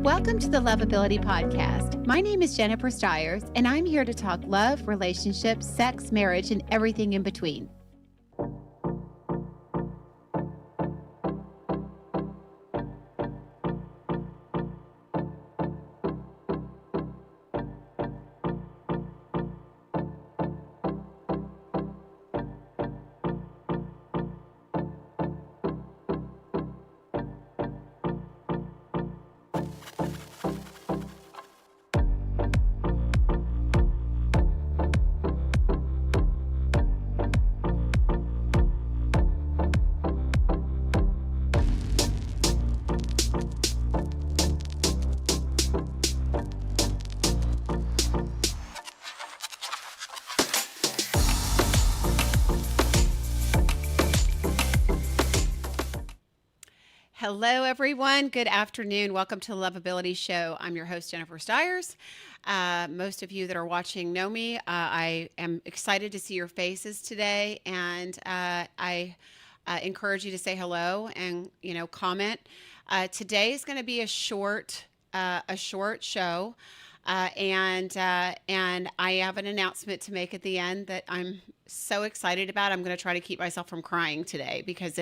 Welcome to the Lovability Podcast. My name is Jennifer Stiers, and I'm here to talk love, relationships, sex, marriage, and everything in between. Hello, everyone. Good afternoon. Welcome to the Lovability Show. I'm your host, Jennifer Stiers. Most of you that are watching know me. I am excited to see your faces today, and I encourage you to say hello and comment. Today is going to be a short show, and I have an announcement to make at the end that I'm so excited about. I'm going to try to keep myself from crying today because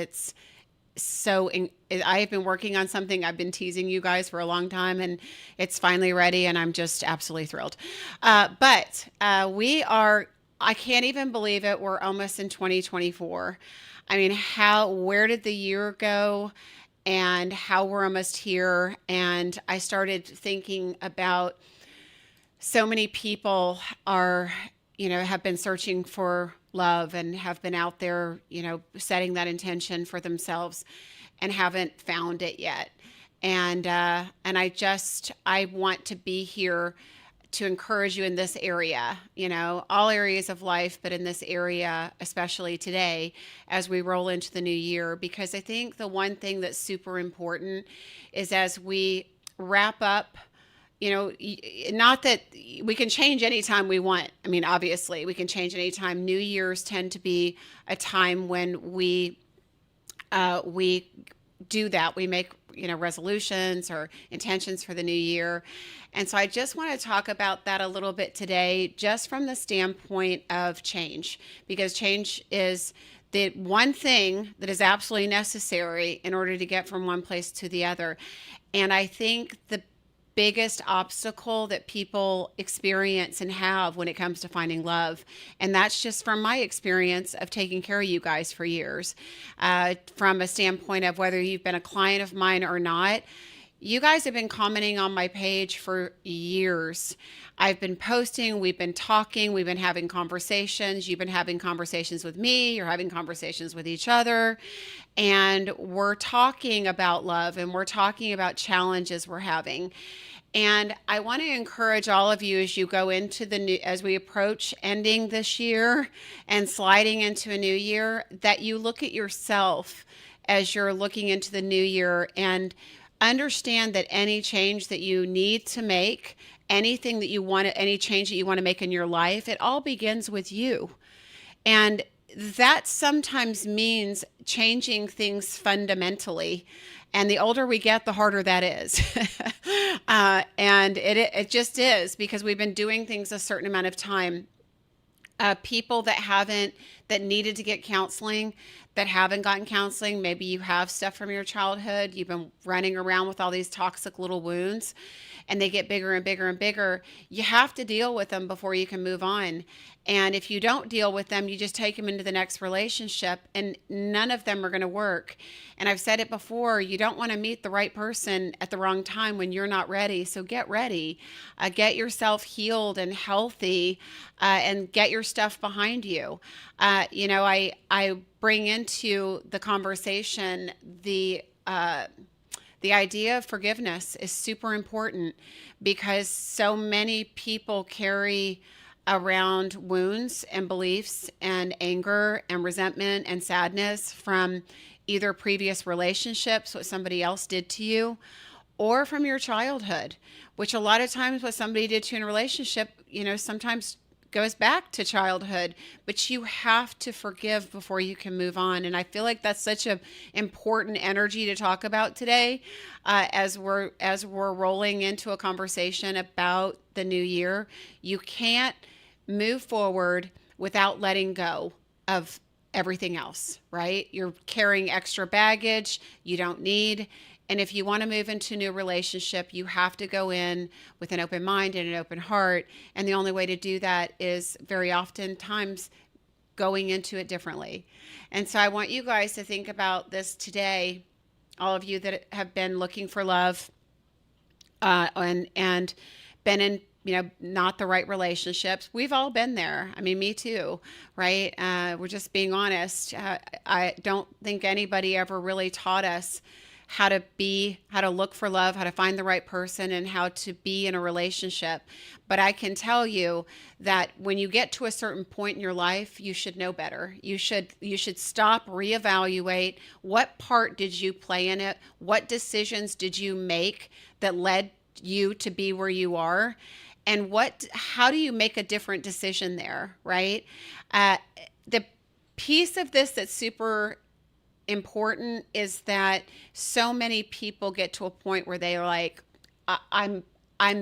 I have been working on something. I've been teasing you guys for a long time, and it's finally ready, and I'm just absolutely thrilled. But I can't even believe it. We're almost in 2024. I mean, where did the year go, and how we're almost here? And I started thinking about so many people have been searching for love and have been out there, setting that intention for themselves and haven't found it yet. And I want to be here to encourage you in this area, all areas of life, but in this area, especially today, as we roll into the new year, because I think the one thing that's super important is as we wrap up, not that we can change anytime we want. I mean, obviously we can change anytime. New Year's tend to be a time when we do that. We make, resolutions or intentions for the new year. And so I just want to talk about that a little bit today, just from the standpoint of change, because change is the one thing that is absolutely necessary in order to get from one place to the other. And I think the biggest obstacle that people experience and have when it comes to finding love. And that's just from my experience of taking care of you guys for years, from a standpoint of whether you've been a client of mine or not. You guys have been commenting on my page for years. I've been posting, we've been talking, we've been having conversations. You've been having conversations with me, you're having conversations with each other. And we're talking about love, and we're talking about challenges we're having. And I want to encourage all of you as you go into as we approach ending this year and sliding into a new year, that you look at yourself as you're looking into the new year and understand that any change that you need to make, any change that you want to make in your life, it all begins with you. And that sometimes means changing things fundamentally. And the older we get, the harder that is. And it just is, because we've been doing things a certain amount of time. People that needed to get counseling, that haven't gotten counseling, maybe you have stuff from your childhood, you've been running around with all these toxic little wounds, and they get bigger and bigger and bigger. You have to deal with them before you can move on. And if you don't deal with them, you just take them into the next relationship, and none of them are going to work. And I've said it before, you don't want to meet the right person at the wrong time when you're not ready. So get ready, get yourself healed and healthy, and get your stuff behind you. I bring into the conversation the idea of forgiveness is super important, because so many people carry around wounds and beliefs and anger and resentment and sadness from either previous relationships, what somebody else did to you, or from your childhood, which a lot of times what somebody did to you in a relationship, sometimes goes back to childhood, but you have to forgive before you can move on. And I feel like that's such a important energy to talk about today, as we're rolling into a conversation about the new year. You can't move forward without letting go of everything else, right? You're carrying extra baggage you don't need. And if you want to move into a new relationship, you have to go in with an open mind and an open heart. And the only way to do that is very often times going into it differently. And so I want you guys to think about this today, all of you that have been looking for love, and been in, not the right relationships. We've all been there. I mean, me too, right? We're just being honest. I don't think anybody ever really taught us how to look for love, how to find the right person, and how to be in a relationship. But I can tell you that when you get to a certain point in your life, you should know better. You should stop, reevaluate. What part did you play in it? What decisions did you make that led you to be where you are? And how do you make a different decision there, right? The piece of this that's super important is that so many people get to a point where they are like, I'm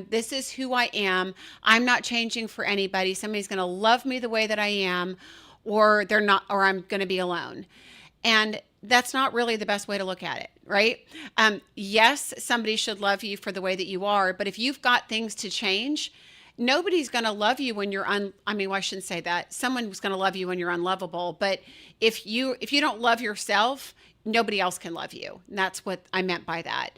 this is who I am. I'm not changing for anybody. Somebody's going to love me the way that I am, or they're not, or I'm going to be alone. And that's not really the best way to look at it, right? Yes, somebody should love you for the way that you are, but if you've got things to change, nobody's going to love you when you're I shouldn't say that. Someone's going to love you when you're unlovable, but if you don't love yourself, nobody else can love you. And that's what I meant by that.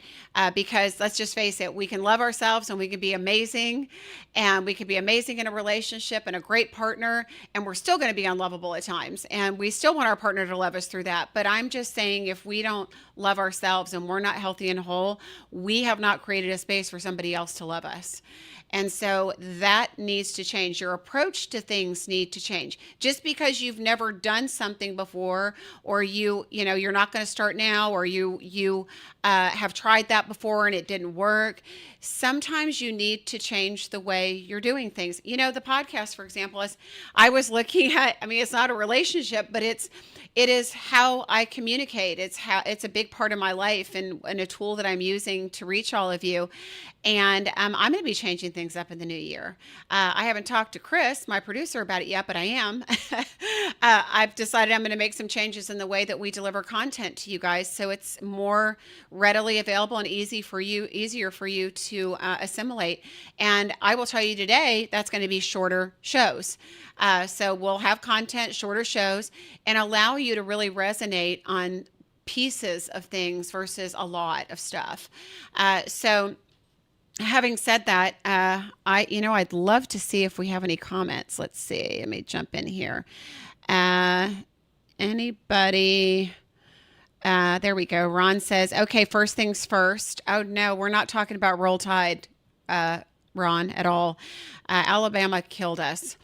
Because let's just face it, we can love ourselves and we can be amazing, and we can be amazing in a relationship and a great partner, and we're still going to be unlovable at times. And we still want our partner to love us through that. But I'm just saying, if we don't love ourselves and we're not healthy and whole, we have not created a space for somebody else to love us. And so that needs to change. Your approach to things need to change. Just because you've never done something before, or you're not going to start now, or you have tried that before and it didn't work. Sometimes you need to change the way you're doing things. The podcast, for example, is I was looking at. I mean, it's not a relationship, but it is how I communicate. It's a big part of my life, and a tool that I'm using to reach all of you. And I'm going to be changing things up in the new year. I haven't talked to Chris, my producer, about it yet, but I am. I've decided I'm going to make some changes in the way that we deliver content to you guys, so it's more readily available and easier for you to assimilate. And I will tell you today, that's going to be shorter shows. So we'll have content, shorter shows, and allow you to really resonate on pieces of things versus a lot of stuff. So having said that, I'd love to see if we have any comments. Let's see. Let me jump in here. Anybody? There we go. Ron says, okay, first things first. Oh, no, we're not talking about Roll Tide, Ron, at all. Alabama killed us.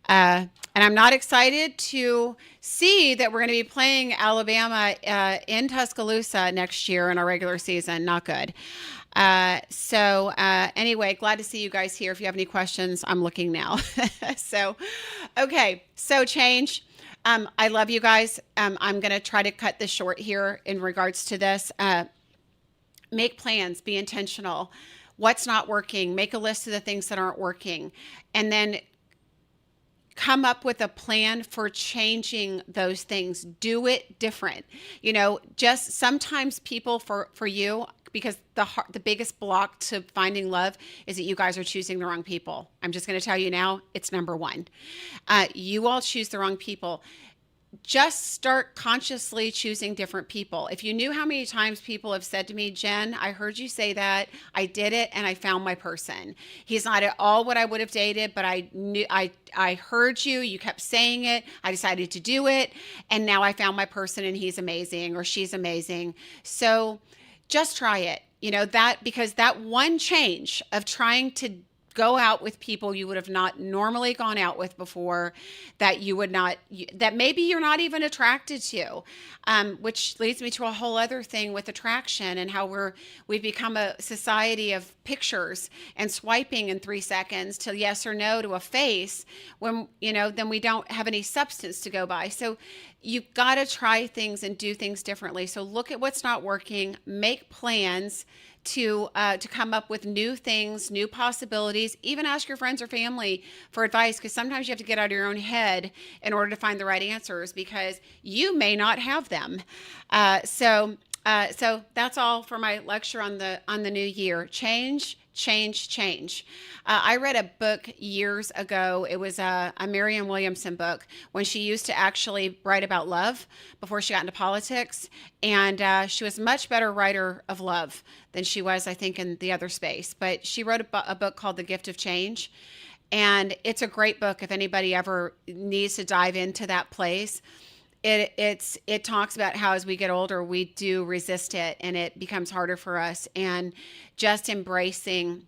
And I'm not excited to see that we're going to be playing Alabama in Tuscaloosa next year in our regular season. Not good. Anyway, glad to see you guys here. If you have any questions, I'm looking now. Okay. So change. I love you guys. I'm going to try to cut this short here in regards to this. Make plans, be intentional. What's not working? Make a list of the things that aren't working, and then come up with a plan for changing those things. Do it different. Just sometimes people for you, because the biggest block to finding love is that you guys are choosing the wrong people. I'm just going to tell you now, it's number one. You all choose the wrong people. Just start consciously choosing different people. If you knew how many times people have said to me, Jen, I heard you say that, I did it, and I found my person. He's not at all what I would have dated, but I heard you, you kept saying it, I decided to do it, and now I found my person, and he's amazing, or she's amazing. So just try it. Because that one change of trying to go out with people you would have not normally gone out with before, that you would not, that maybe you're not even attracted to, which leads me to a whole other thing with attraction and how we've become a society of pictures and swiping in 3 seconds to yes or no to a face, when, then we don't have any substance to go by. So you've got to try things and do things differently. So look at what's not working, make plans to come up with new things, new possibilities. Even ask your friends or family for advice, because sometimes you have to get out of your own head in order to find the right answers, because you may not have them. So that's all for my lecture on the new year. Change, change, change. I read a book years ago. It was a Marianne Williamson book, when she used to actually write about love before she got into politics. And she was a much better writer of love than she was, I think, in the other space. But she wrote a book called The Gift of Change. And it's a great book if anybody ever needs to dive into that place. It talks about how as we get older, we do resist it and it becomes harder for us, and just embracing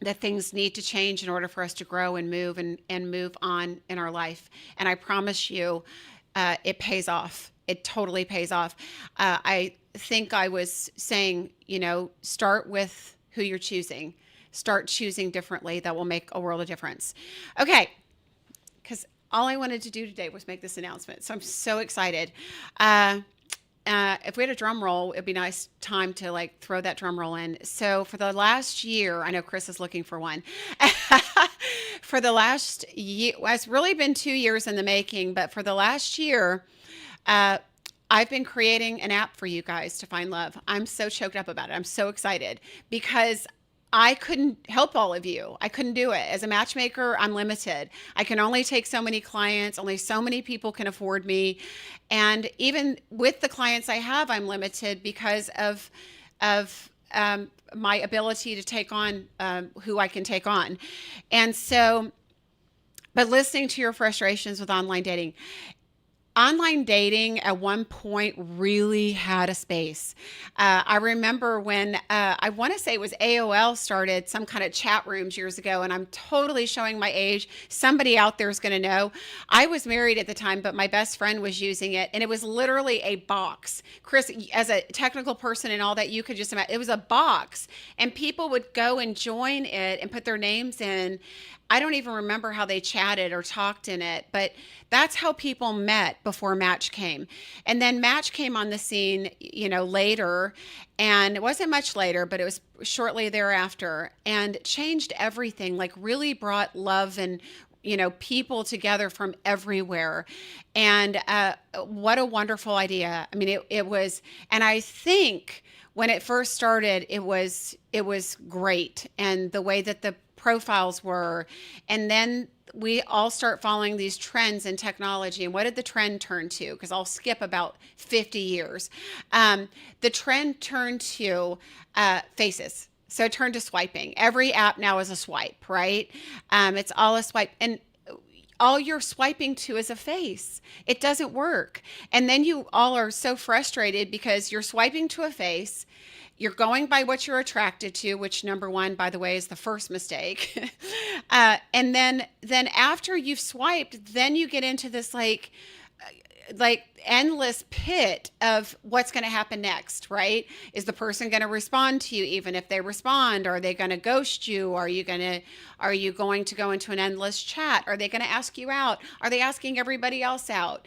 that things need to change in order for us to grow and move on in our life. And I promise you, it pays off. It totally pays off. I think I was saying, start with who you're choosing. Start choosing differently. That will make a world of difference. Okay. Because all I wanted to do today was make this announcement. So I'm so excited. If we had a drum roll, it'd be a nice time to throw that drum roll in. So for the last year, I know Chris is looking for one. For the last year, well, it's really been 2 years in the making, but for the last year, I've been creating an app for you guys to find love. I'm so choked up about it. I'm so excited because I couldn't help all of you. I couldn't do it. As a matchmaker, I'm limited. I can only take so many clients. Only so many people can afford me. And even with the clients I have, I'm limited because of my ability to take on who I can take on. And so, but listening to your frustrations with online dating at one point really had a space. I remember when I want to say it was AOL started some kind of chat rooms years ago, and I'm totally showing my age. Somebody out there is going to know. I was married at the time, but my best friend was using it, and it was literally a box. Chris, as a technical person and all that, you could just imagine, it was a box, and people would go and join it and put their names in. I don't even remember how they chatted or talked in it, but that's how people met before Match came. And then Match came on the scene, later, and it wasn't much later, but it was shortly thereafter, and changed everything, really brought love and people together from everywhere. And what a wonderful idea. I mean, it was, and I think when it first started, it was great. And the way that the profiles were, and then we all start following these trends in technology. And what did the trend turn to? Because I'll skip about 50 years. The trend turned to faces. So it turned to swiping. Every app now is a swipe, right? It's all a swipe. And all you're swiping to is a face. It doesn't work. And then you all are so frustrated because you're swiping to a face. You're going by what you're attracted to, which number one, by the way, is the first mistake. And then after you've swiped, then you get into this endless pit of what's going to happen next, right? Is the person going to respond to you? Even if they respond, are they going to ghost you? Are you going to go into an endless chat? Are they going to ask you out? Are they asking everybody else out?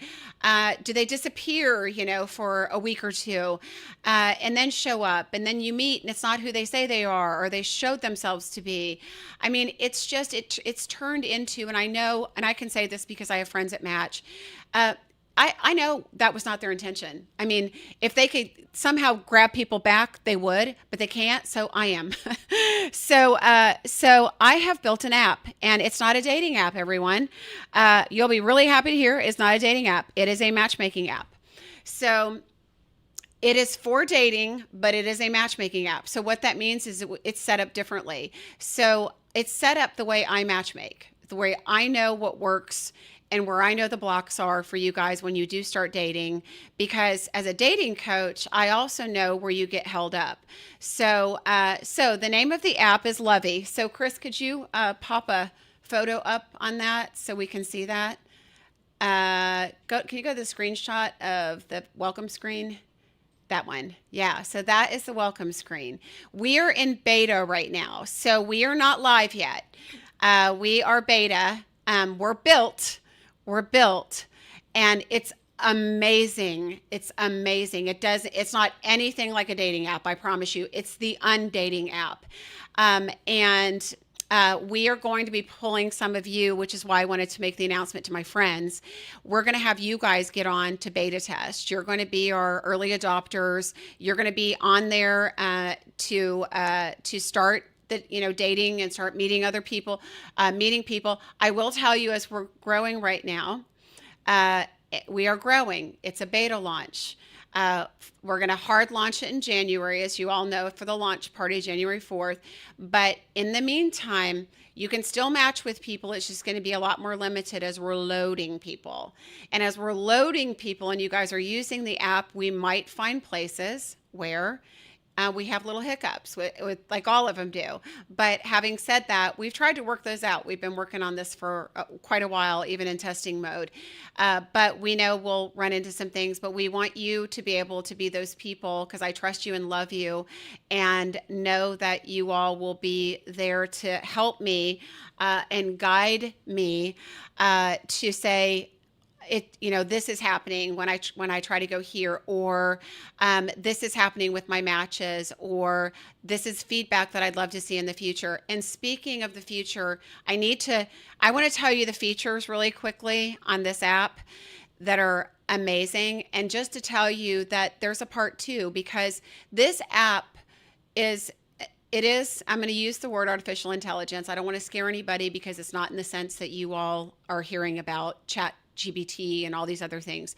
Do they disappear, for a week or two, and then show up, and then you meet and it's not who they say they are, or they showed themselves to be? I mean, it's just, it's turned into, and I know, and I can say this because I have friends at Match, I know that was not their intention. I mean, if they could somehow grab people back, they would, but they can't. So I am. So I have built an app, and it's not a dating app, everyone. You'll be really happy to hear it's not a dating app. It is a matchmaking app. So it is for dating, but it is a matchmaking app. So what that means is it's set up differently. So it's set up the way I matchmake, the way I know what works and where I know the blocks are for you guys when you do start dating, because as a dating coach, I also know where you get held up. So the name of the app is Lovey. So Chris, could you pop a photo up on that so we can see that? Can you go to the screenshot of the welcome screen? That one. Yeah. So that is the welcome screen. We are in beta right now. So we are not live yet. We are beta. We're built. We're built. And it's amazing. It's amazing. It's not anything like a dating app. I promise you. It's the undating app. And we are going to be pulling some of you, which is why I wanted to make the announcement to my friends. We're going to have you guys get on to beta test. You're going to be our early adopters. You're going to be on there to start dating and start meeting other people, meeting people. I will tell you, as we're growing right now, we are growing. It's a beta launch. We're going to hard launch it in January, as you all know, for the launch party, January 4th. But in the meantime, you can still match with people. It's just going to be a lot more limited as we're loading people. And as we're loading people and you guys are using the app, we might find places where we have little hiccups with like all of them do. But having said that, we've tried to work those out. We've been working on this for quite a while, even in testing mode. But we know we'll run into some things, but we want you to be able to be those people, because I trust you and love you, and know that you all will be there to help me and guide me to say, this is happening when I try to go here, or this is happening with my matches, or this is feedback that I'd love to see in the future. And speaking of the future, I want to tell you the features really quickly on this app that are amazing. And just to tell you that there's a part two, because this app I'm going to use the word artificial intelligence. I don't want to scare anybody, because it's not in the sense that you all are hearing about ChatGPT and all these other things.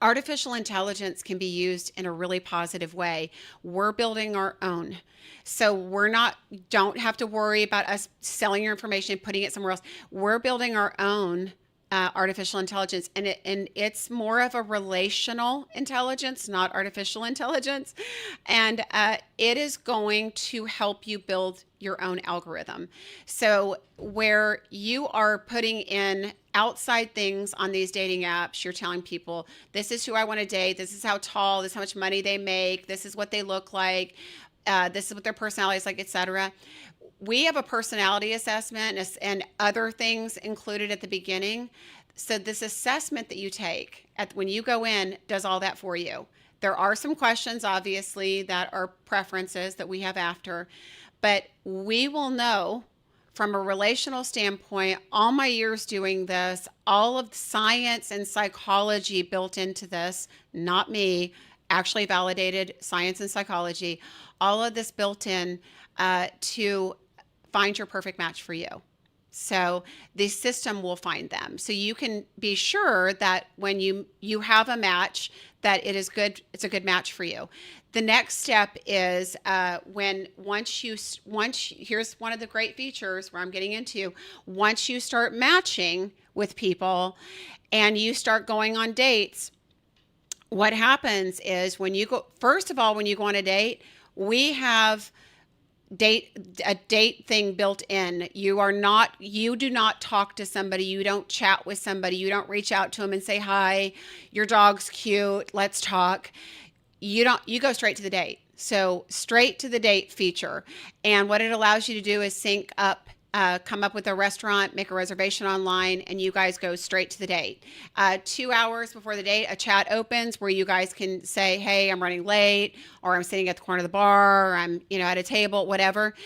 Artificial intelligence can be used in a really positive way. We're building our own. So don't have to worry about us selling your information and putting it somewhere else. We're building our own artificial intelligence, and it's more of a relational intelligence, not artificial intelligence. And it is going to help you build your own algorithm. So where you are putting in outside things on these dating apps, you're telling people, this is who I want to date, this is how tall, this is how much money they make, this is what they look like, this is what their personality is like, etc. We have a personality assessment and other things included at the beginning. So this assessment that you take when you go in does all that for you. There are some questions, obviously, that are preferences that we have after, but we will know from a relational standpoint, all my years doing this, all of the science and psychology built into this, not me, actually validated science and psychology, all of this built in to find your perfect match for you. So the system will find them. So you can be sure that when you have a match, that it is good. It's a good match for you. The next step is here's one of the great features where I'm getting into. Once you start matching with people and you start going on dates, what happens is when you go on a date, we have a date thing built in. You do not talk to somebody, you don't chat with somebody, you don't reach out to them and say, hi, your dog's cute, let's talk. You go straight to the date. So straight to the date feature. And what it allows you to do is sync up, come up with a restaurant, make a reservation online, and you guys go straight to the date. 2 hours before the date, a chat opens where you guys can say, hey, I'm running late, or I'm sitting at the corner of the bar, or I'm, at a table, whatever.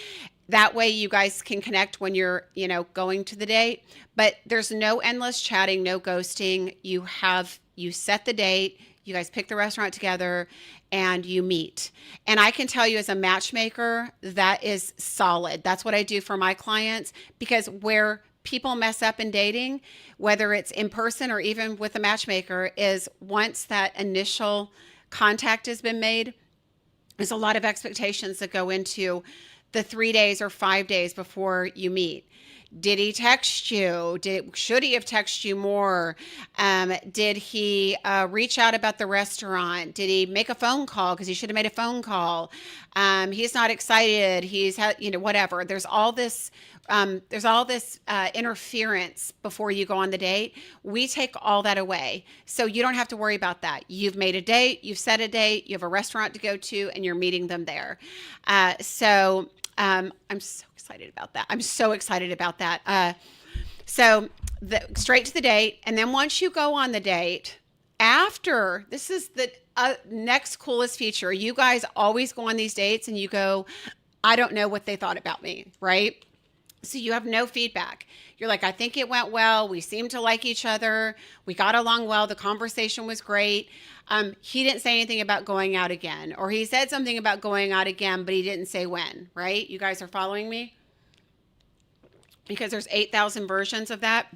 That way you guys can connect when you're, going to the date. But there's no endless chatting, no ghosting. You set the date, you guys pick the restaurant together, and you meet. And I can tell you, as a matchmaker, that is solid. That's what I do for my clients, because where people mess up in dating, whether it's in person or even with a matchmaker, is once that initial contact has been made, there's a lot of expectations that go into the 3 days or 5 days before you meet. Did he text you? Should he have texted you more? Did he reach out about the restaurant? Did he make a phone call because he should have made a phone call? He's not excited. He's had, whatever. There's all this interference before you go on the date. We take all that away, so you don't have to worry about that. You've made a date. You've set a date. You have a restaurant to go to, and you're meeting them there. I'm so excited about that. I'm so excited about that. Straight to the date. And then once you go on the date, after, this is the next coolest feature. You guys always go on these dates and you go, I don't know what they thought about me, right? So you have no feedback. You're like, I think it went well. We seemed to like each other. We got along well. The conversation was great. He didn't say anything about going out again, or he said something about going out again, but he didn't say when, right? You guys are following me? Because there's 8,000 versions of that.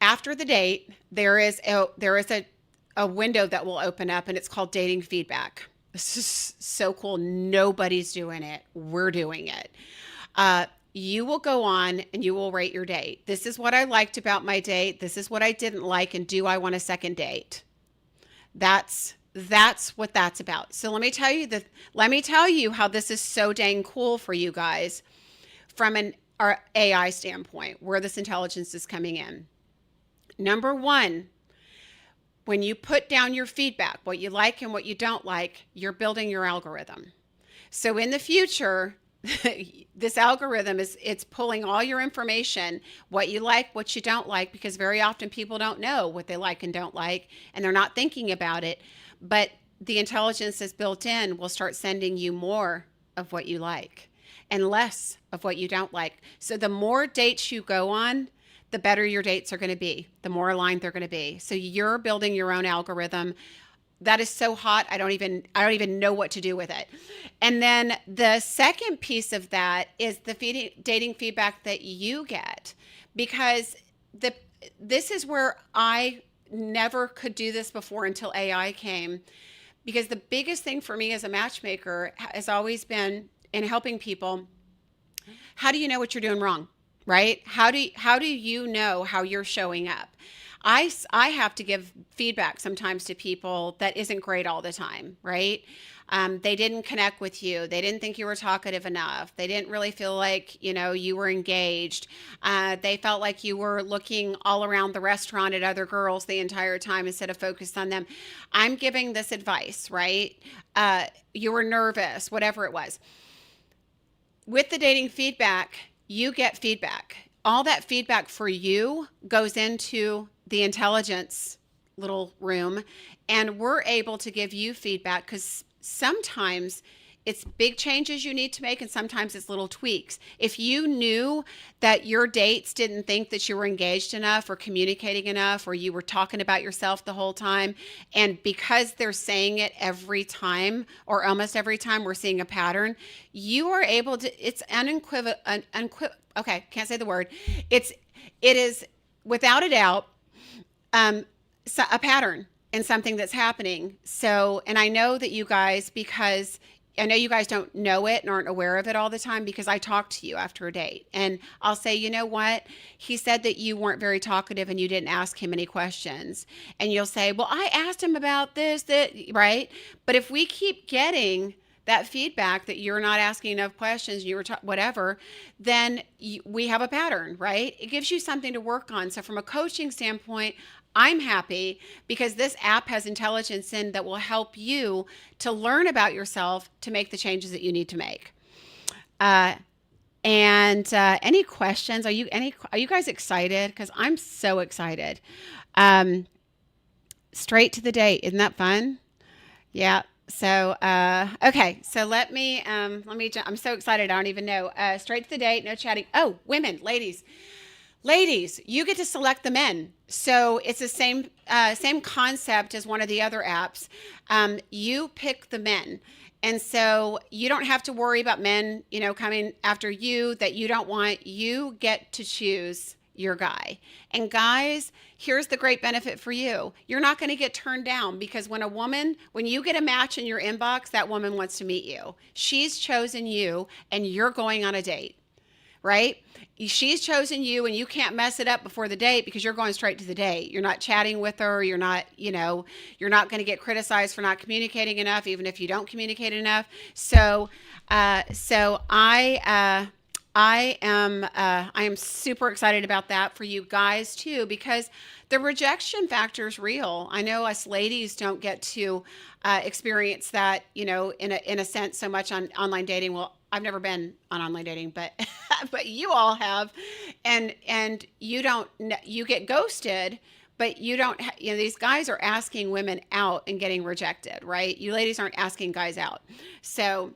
After the date, there is a window that will open up, and it's called dating feedback. This is so cool. Nobody's doing it. We're doing it. You will go on and you will rate your date. This is what I liked about my date. This is what I didn't like. And do I want a second date? That's what that's about. So let me tell you how this is so dang cool for you guys from our AI standpoint, where this intelligence is coming in. Number one, when you put down your feedback, what you like and what you don't like, you're building your algorithm. So in the future, this algorithm it's pulling all your information, what you like, what you don't like, because very often people don't know what they like and don't like, and they're not thinking about it. But the intelligence that's built in will start sending you more of what you like and less of what you don't like. So the more dates you go on, the better your dates are going to be, the more aligned they're going to be. So you're building your own algorithm. That is so hot. I don't even know what to do with it. And then the second piece of that is the dating feedback that you get, because this is where I never could do this before until AI came. Because the biggest thing for me as a matchmaker has always been in helping people. How do you know what you're doing wrong, right? How do you know how you're showing up? I have to give feedback sometimes to people that isn't great all the time, right? They didn't connect with you. They didn't think you were talkative enough. They didn't really feel like, you were engaged. They felt like you were looking all around the restaurant at other girls the entire time instead of focused on them. I'm giving this advice, right? You were nervous, whatever it was. With the dating feedback, you get feedback. All that feedback for you goes into the intelligence little room, and we're able to give you feedback, because sometimes it's big changes you need to make, and sometimes it's little tweaks. If you knew that your dates didn't think that you were engaged enough or communicating enough, or you were talking about yourself the whole time, and because they're saying it every time or almost every time, we're seeing a pattern, you are able to, it's okay, can't say the word. It is without a doubt a pattern and something that's happening. So, and I know that you guys, because I know you guys don't know it and aren't aware of it all the time, because I talk to you after a date and I'll say, you know what? He said that you weren't very talkative and you didn't ask him any questions. And you'll say, well, I asked him about this, that, right? But if we keep getting that feedback that you're not asking enough questions, you were whatever, then we have a pattern, right? It gives you something to work on. So from a coaching standpoint, I'm happy because this app has intelligence in that will help you to learn about yourself to make the changes that you need to make. Any questions? Are you guys excited? Because I'm so excited. Straight to the date. Isn't that fun? Yeah. So, okay. So let me, I'm so excited. I don't even know. Straight to the date, no chatting. Oh, women, ladies, you get to select the men. So it's the same concept as one of the other apps. You pick the men. And so you don't have to worry about men, coming after you that you don't want. You get to choose your guy. And guys, here's the great benefit for you. You're not going to get turned down, because when you get a match in your inbox, that woman wants to meet you. She's chosen you and you're going on a date, right? She's chosen you, and you can't mess it up before the date because you're going straight to the date. You're not chatting with her. You're not, you're not going to get criticized for not communicating enough, even if you don't communicate enough. I am super excited about that for you guys too, because the rejection factor is real. I know us ladies don't get to experience that, in a sense, so much on online dating. Well, I've never been on online dating, but but you all have, and you don't, you get ghosted. But you don't, these guys are asking women out and getting rejected, right? You ladies aren't asking guys out. So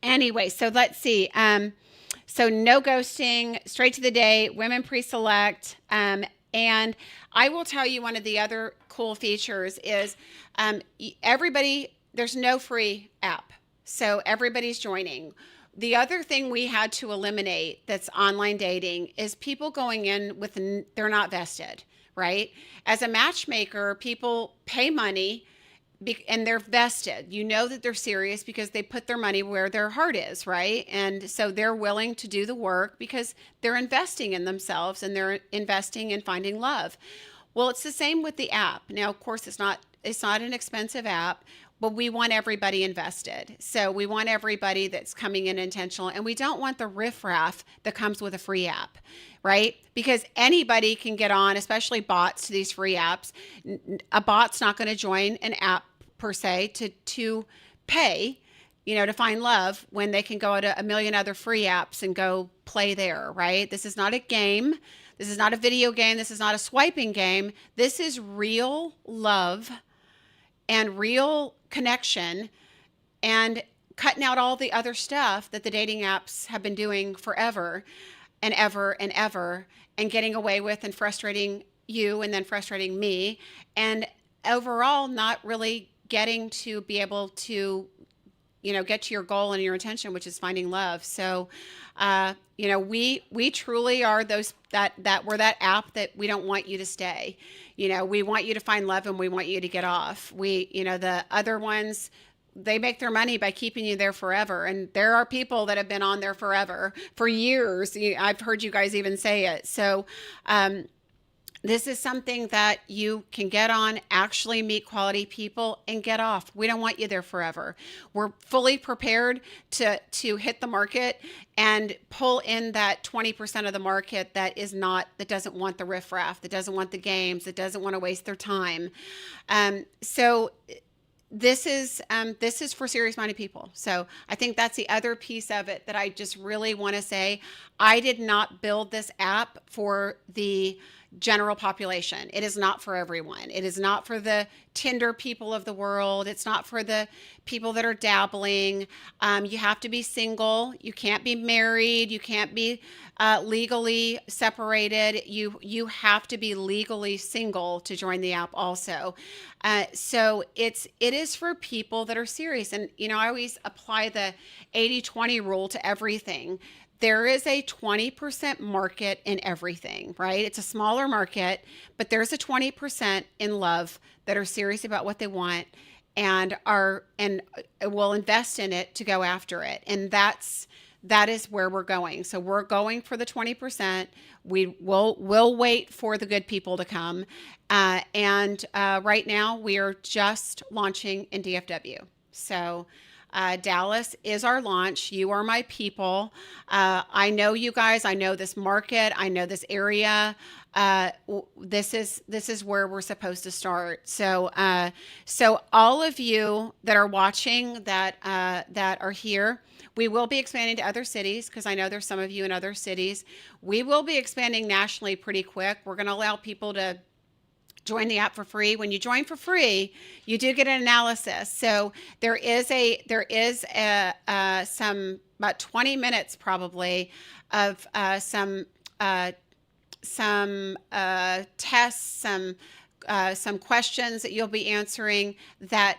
anyway, so let's see. So no ghosting, straight to the date, women pre-select. And I will tell you, one of the other cool features is everybody, there's no free app. So everybody's joining. The other thing we had to eliminate that's online dating is people going in with, they're not vested, right? As a matchmaker, people pay money and they're vested. You know that they're serious because they put their money where their heart is, right? And so they're willing to do the work because they're investing in themselves and they're investing in finding love. Well, it's the same with the app. Now, of course, it's not an expensive app, but we want everybody invested. So we want everybody that's coming in intentional, and we don't want the riffraff that comes with a free app, right? Because anybody can get on, especially bots, to these free apps. A bot's not going to join an app per se to pay, to find love, when they can go to a million other free apps and go play there, right? This is not a game. This is not a video game. This is not a swiping game. This is real love and real connection, and cutting out all the other stuff that the dating apps have been doing forever and ever and ever, and getting away with, and frustrating you and then frustrating me, and overall not really getting to be able to, get to your goal and your intention, which is finding love. So, we truly are those that we're that app that we don't want you to stay. We want you to find love, and we want you to get off. The other ones, they make their money by keeping you there forever. And there are people that have been on there forever, for years. I've heard you guys even say it. So, this is something that you can get on, actually meet quality people, and get off. We don't want you there forever. We're fully prepared to hit the market and pull in that 20% of the market that doesn't want the riffraff, that doesn't want the games, that doesn't want to waste their time. So this is for serious-minded people. So I think that's the other piece of it that I just really want to say. I did not build this app for the general population. It is not for everyone. It is not for the Tinder people of the world. It's not for the people that are dabbling. You have to be single. You can't be married. You can't be legally separated. You have to be legally single to join the app also. So it is for people that are serious. And, I always apply the 80-20 rule to everything. There is a 20% market in everything, right? It's a smaller market, but there's a 20% in love that are serious about what they want and will invest in it to go after it. And that is where we're going. So we're going for the 20%. We'll wait for the good people to come. And right now we are just launching in DFW. So Dallas is our launch. You are my people. I know you guys. I know this market. I know this area. This is where we're supposed to start. So all of you that are watching that are here, we will be expanding to other cities, because I know there's some of you in other cities. We will be expanding nationally pretty quick. We're going to allow people to join the app for free. When you join for free, you do get an analysis. So there is some about 20 minutes probably of some tests, some questions that you'll be answering that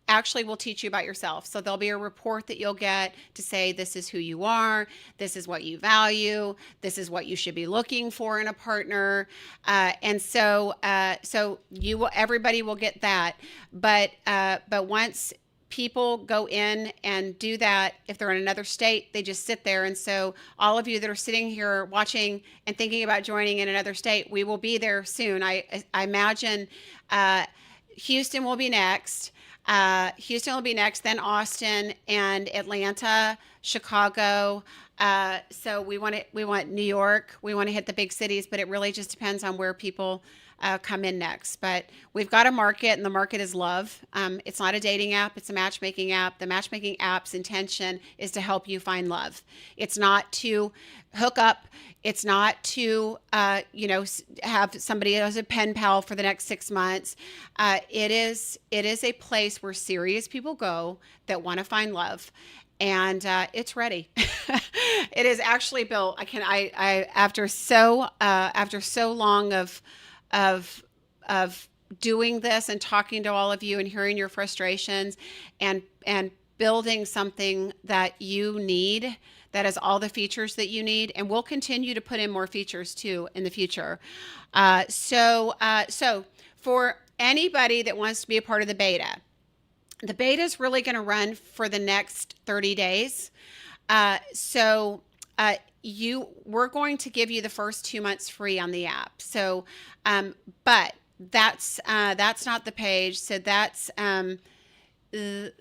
actually will teach you about yourself. So there'll be a report that you'll get to say, this is who you are, this is what you value, this is what you should be looking for in a partner. And so everybody will get that. But once people go in and do that. If they're in another state, they just sit there. And so all of you that are sitting here watching and thinking about joining in another state, we will be there soon. I imagine Houston will be next. Houston will be next, then Austin and Atlanta, Chicago. So we want New York. We want to hit the big cities, but it really just depends on where people come in next. But we've got a market, and the market is love. It's not a dating app; it's a matchmaking app. The matchmaking app's intention is to help you find love. It's not to hook up. It's not to have somebody as a pen pal for the next 6 months. It is a place where serious people go that want to find love, and it's ready. It is actually built. I after so long of doing this and talking to all of you and hearing your frustrations and building something that you need, that has all the features that you need, and we'll continue to put in more features too in the future. So for anybody that wants to be a part of the beta is really going to run for the next 30 days. We're going to give you the first 2 months free on the app. So, but that's not the page. So that's the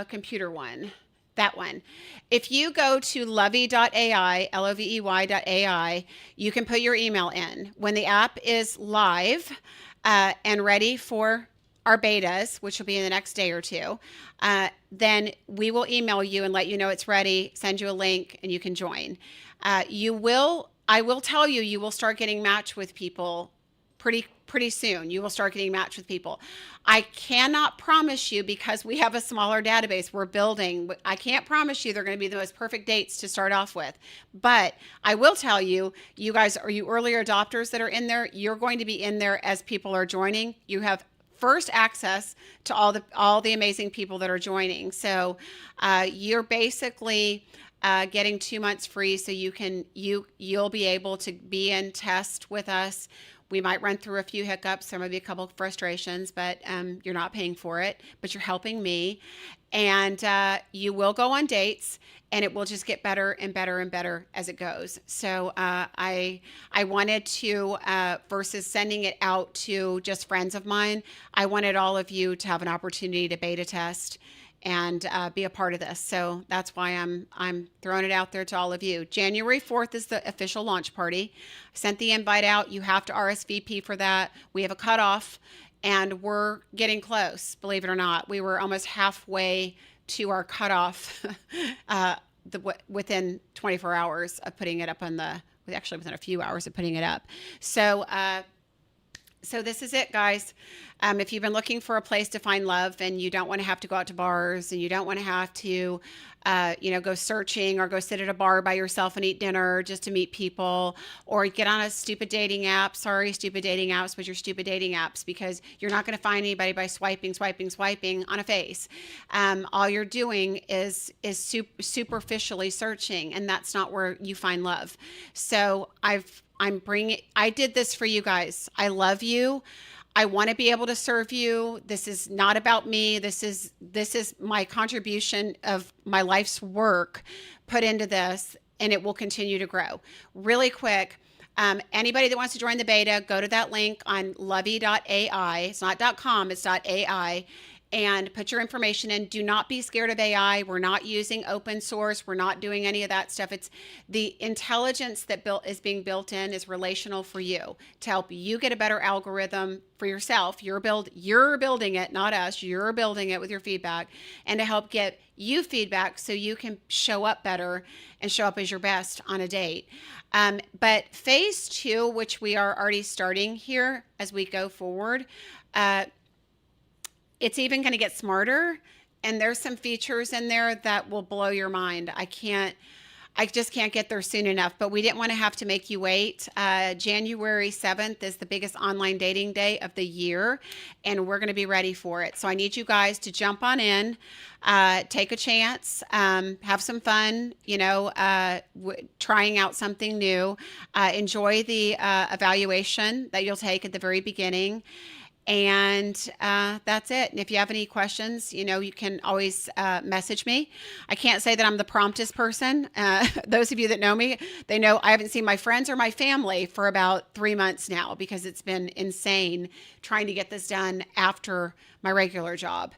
computer one. That one. If you go to lovey.ai, lovey.ai, you can put your email in. When the app is live and ready for our betas, which will be in the next day or two, then we will email you and let you know it's ready, send you a link, and you can join. I will tell you, you will start getting matched with people pretty soon. You will start getting matched with people. I cannot promise you, because we have a smaller database we're building. I can't promise you they're going to be the most perfect dates to start off with. But I will tell you, you guys, are you early adopters that are in there? You're going to be in there as people are joining. You have first access to all the amazing people that are joining. So you're basically getting 2 months free, so you'll be able to be in test with us. We might run through a few hiccups. There might be a couple of frustrations, but you're not paying for it, but you're helping me. And you will go on dates, and it will just get better and better and better as it goes. So I wanted to, versus sending it out to just friends of mine, I wanted all of you to have an opportunity to beta test and be a part of this. So that's why I'm throwing it out there to all of you. January 4th is the official launch party. I sent the invite out. You have to RSVP for that. We have a cutoff, and we're getting close, believe it or not. We were almost halfway to our cutoff within 24 hours of putting it up actually within a few hours of putting it up. So this is it, guys. If you've been looking for a place to find love, and you don't want to have to go out to bars, and you don't want to have to, go searching or go sit at a bar by yourself and eat dinner just to meet people, or get on a stupid dating app. Sorry, stupid dating apps, but you're stupid dating apps, because you're not going to find anybody by swiping on a face. All you're doing is superficially searching, and that's not where you find love. So I did this for you guys. I love you. I want to be able to serve you. This is not about me. This is my contribution of my life's work put into this, and it will continue to grow. Really quick, anybody that wants to join the beta, go to that link on lovey.ai. It's not .com, it's .ai. And put your information in. Do not be scared of AI. We're not using open source. We're not doing any of that stuff. It's the intelligence that is being built in is relational for you, to help you get a better algorithm for yourself. You're building it, not us. You're building it with your feedback, and to help get you feedback so you can show up better and show up as your best on a date. But phase 2, which we are already starting here as we go forward, it's even going to get smarter, and there's some features in there that will blow your mind. I just can't get there soon enough, but we didn't want to have to make you wait. January 7th is the biggest online dating day of the year, and we're going to be ready for it. So I need you guys to jump on in, take a chance, have some fun, trying out something new. Enjoy the evaluation that you'll take at the very beginning. And that's it. And if you have any questions, you can always message me. I can't say that I'm the promptest person. Those of you that know me, they know I haven't seen my friends or my family for about 3 months now because it's been insane trying to get this done after my regular job.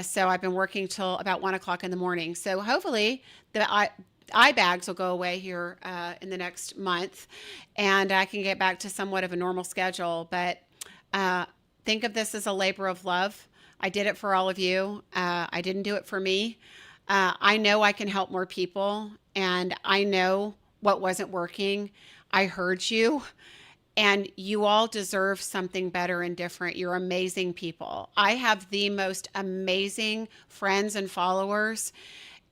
So I've been working till about 1 o'clock in the morning. So hopefully the eye bags will go away here in the next month, and I can get back to somewhat of a normal schedule. But think of this as a labor of love. I did it for all of you. I didn't do it for me. I know I can help more people, and I know what wasn't working. I heard you, and you all deserve something better and different. You're amazing people. I have the most amazing friends and followers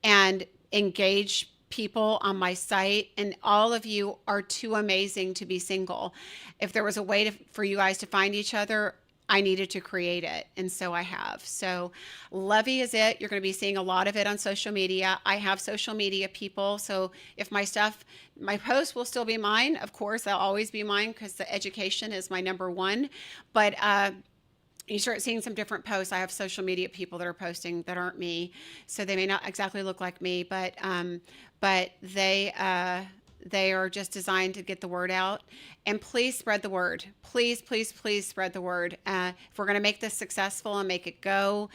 and engaged people on my site, and all of you are too amazing to be single. If there was a way for you guys to find each other, I needed to create it, and so I have. So Lovey is it. You're going to be seeing a lot of it on social media. I have social media people, so if my posts will still be mine. Of course, they'll always be mine because the education is my number one. But you start seeing some different posts. I have social media people that are posting that aren't me, so they may not exactly look like me, but they are just designed to get the word out. And please spread the word. Please, please, please spread the word. If we're going to make this successful and make it go,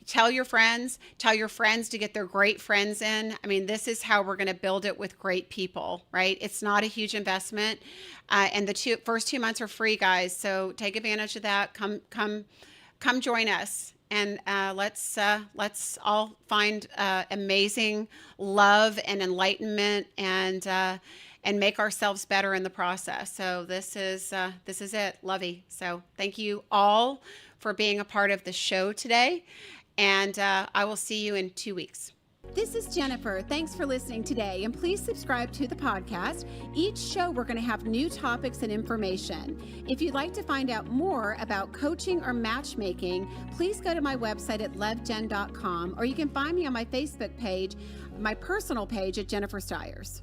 tell your friends to get their great friends in. I mean, this is how we're going to build it with great people, right? It's not a huge investment. And the first 2 months are free, guys. So take advantage of that. Come join us. And let's all find amazing love and enlightenment, and make ourselves better in the process. So this is it, Lovey. So thank you all for being a part of the show today, and I will see you in 2 weeks. This is Jennifer. Thanks for listening today, and please subscribe to the podcast. Each show we're going to have new topics and information. If you'd like to find out more about coaching or matchmaking, please go to my website at lovegen.com, or you can find me on my Facebook page, my personal page at Jennifer Stiers.